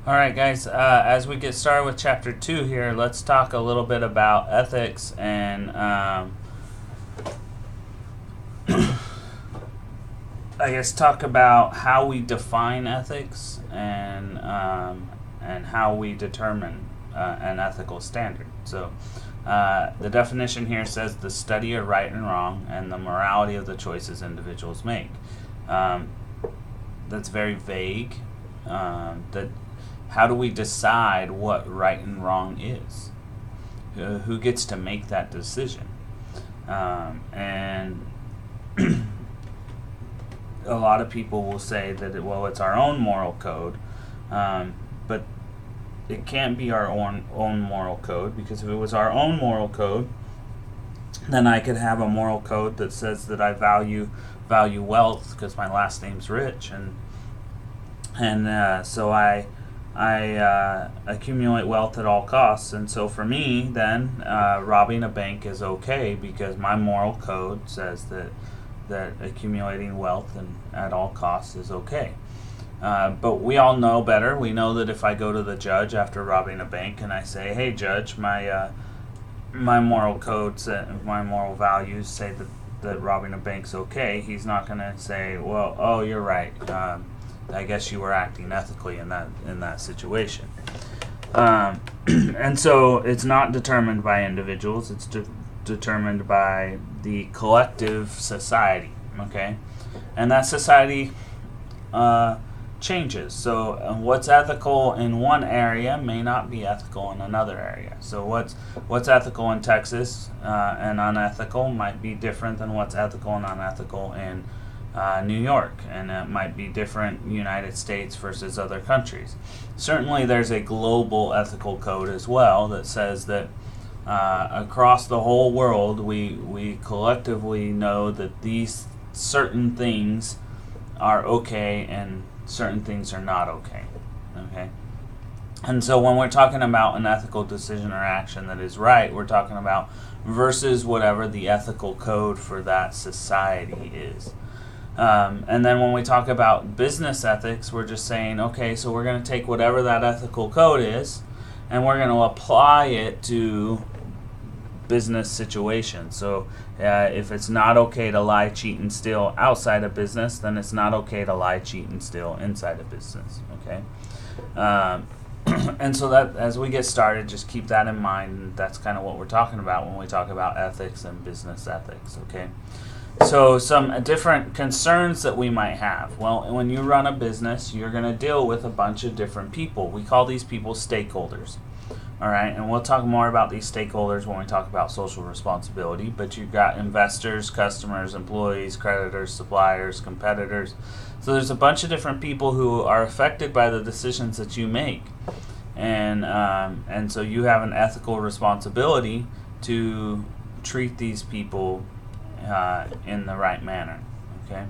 All right, guys, as we get started with chapter 2 here, let's talk a little bit about ethics and I guess talk about how we define ethics and how we determine an ethical standard. So, the definition here says the study of right and wrong and the morality of the choices individuals make. Um, that's very vague. That how do we decide what right and wrong is? Who gets to make that decision? And a lot of people will say that it's our own moral code, but it can't be our own moral code, because if it was our own moral code, then I could have a moral code that says that I value wealth because my last name's Rich, and so I accumulate wealth at all costs. And so for me, then robbing a bank is okay because my moral code says that accumulating wealth and at all costs is okay. But we all know better. We know that if I go to the judge after robbing a bank and I say, "Hey, judge, my moral codes and my moral values say that robbing a bank's okay," he's not going to say, "Well, oh, you're right. I guess you were acting ethically in that situation." And so it's not determined by individuals. It's determined by the collective society. Okay, and that society changes. So what's ethical in one area may not be ethical in another area. So what's ethical in Texas and unethical might be different than what's ethical and unethical in New York, and it might be different United States versus other countries. Certainly, there's a global ethical code as well that says that across the whole world, we collectively know that these certain things are okay and certain things are not okay. Okay? And so when we're talking about an ethical decision or action that is right, we're talking about versus whatever the ethical code for that society is. And then when we talk about business ethics, we're just saying, okay, so we're going to take whatever that ethical code is and we're going to apply it to business situations. So if it's not okay to lie, cheat, and steal outside of business, then it's not okay to lie, cheat, and steal inside of business. Okay? And so that as we get started, just keep that in mind. That's kind of what we're talking about when we talk about ethics and business ethics. Okay? So some different concerns that we might have. Well, when you run a business, you're going to deal with a bunch of different people. We call these people stakeholders. All right, and we'll talk more about these stakeholders when we talk about social responsibility. But you've got investors, customers, employees, creditors, suppliers, competitors. So there's a bunch of different people who are affected by the decisions that you make, and so you have an ethical responsibility to treat these people in the right manner. Okay.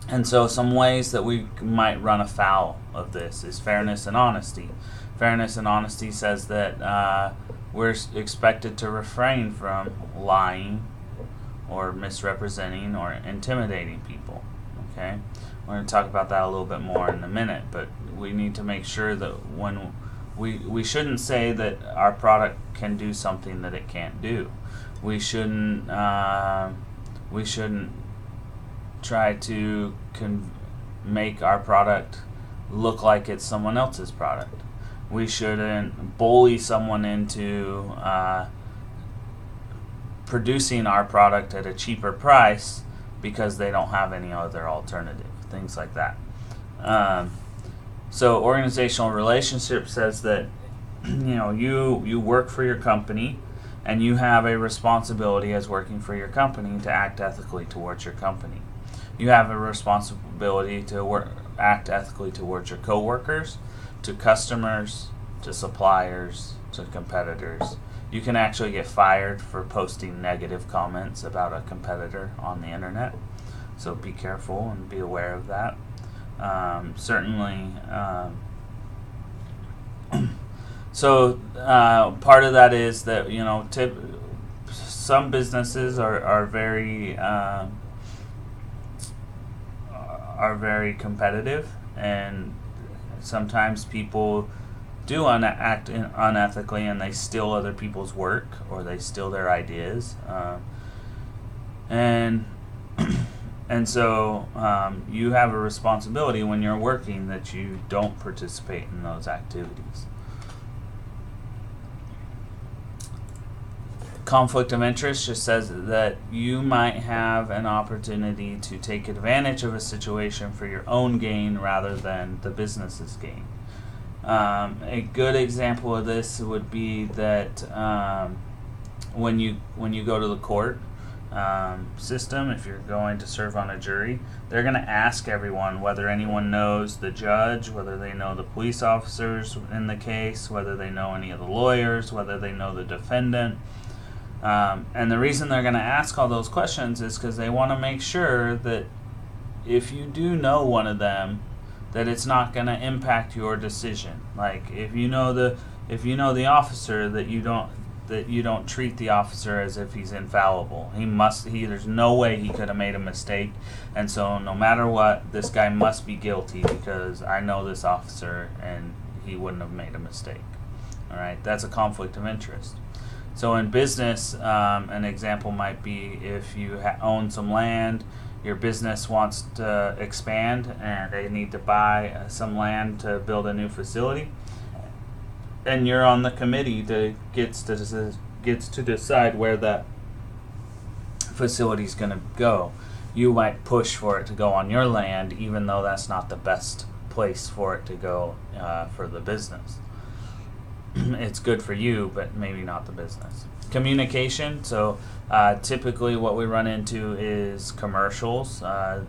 And so some ways that we might run afoul of this is fairness and honesty. Fairness and honesty says that we're expected to refrain from lying or misrepresenting or intimidating people. Okay? We're going to talk about that a little bit more in a minute, but we need to make sure that when we shouldn't say that our product can do something that it can't do. We shouldn't try to make our product look like it's someone else's product. We shouldn't bully someone into producing our product at a cheaper price because they don't have any other alternative. Things like that. So organizational relationship says that you work for your company, and you have a responsibility as working for your company to act ethically towards your company. You have a responsibility to act ethically towards your coworkers, to customers, to suppliers, to competitors. You can actually get fired for posting negative comments about a competitor on the internet. So be careful and be aware of that. Certainly. So part of that is that some businesses are very competitive, and sometimes people do act unethically, and they steal other people's work, or they steal their ideas, and and so you have a responsibility when you're working that you don't participate in those activities. Conflict of interest just says that you might have an opportunity to take advantage of a situation for your own gain rather than the business's gain. A good example of this would be that when you go to the court system, if you're going to serve on a jury, they're going to ask everyone whether anyone knows the judge, whether they know the police officers in the case, whether they know any of the lawyers, whether they know the defendant. And the reason they're going to ask all those questions is because they want to make sure that if you do know one of them, that it's not going to impact your decision. Like if you know the officer, that you don't treat the officer as if he's infallible. There's no way he could have made a mistake, and so no matter what, this guy must be guilty because I know this officer and he wouldn't have made a mistake. All right, that's a conflict of interest. So in business, an example might be if you own some land, your business wants to expand and they need to buy some land to build a new facility, and you're on the committee that gets to decide where that facility is going to go. You might push for it to go on your land, even though that's not the best place for it to go for the business. It's good for you, but maybe not the business. Communication. So typically what we run into is commercials.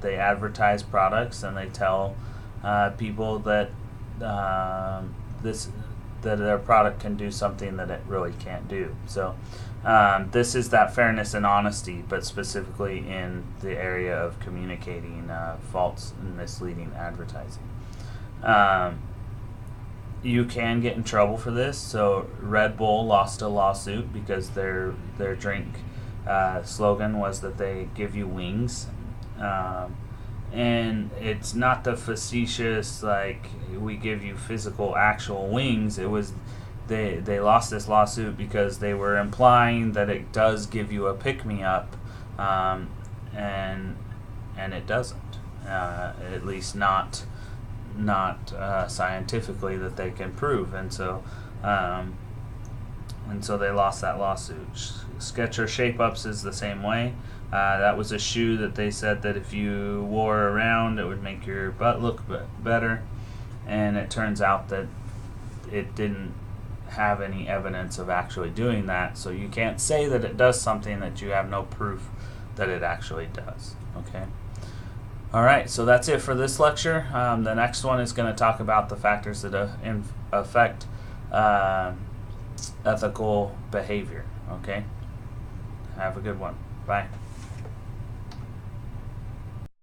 They advertise products and they tell people that that their product can do something that it really can't do. So this is that fairness and honesty, but specifically in the area of communicating false and misleading advertising. You can get in trouble for this. So Red Bull lost a lawsuit because their drink slogan was that they give you wings, and it's not the facetious like we give you physical actual wings. It was they lost this lawsuit because they were implying that it does give you a pick-me-up, and it doesn't, at least not scientifically that they can prove, and so they lost that lawsuit. Skechers Shape-Ups is the same way. That was a shoe that they said that if you wore around, it would make your butt look better, and it turns out that it didn't have any evidence of actually doing that. So you can't say that it does something that you have no proof that it actually does. Okay. All right, so that's it for this lecture. The next one is going to talk about the factors that affect ethical behavior. Okay, have a good one. Bye.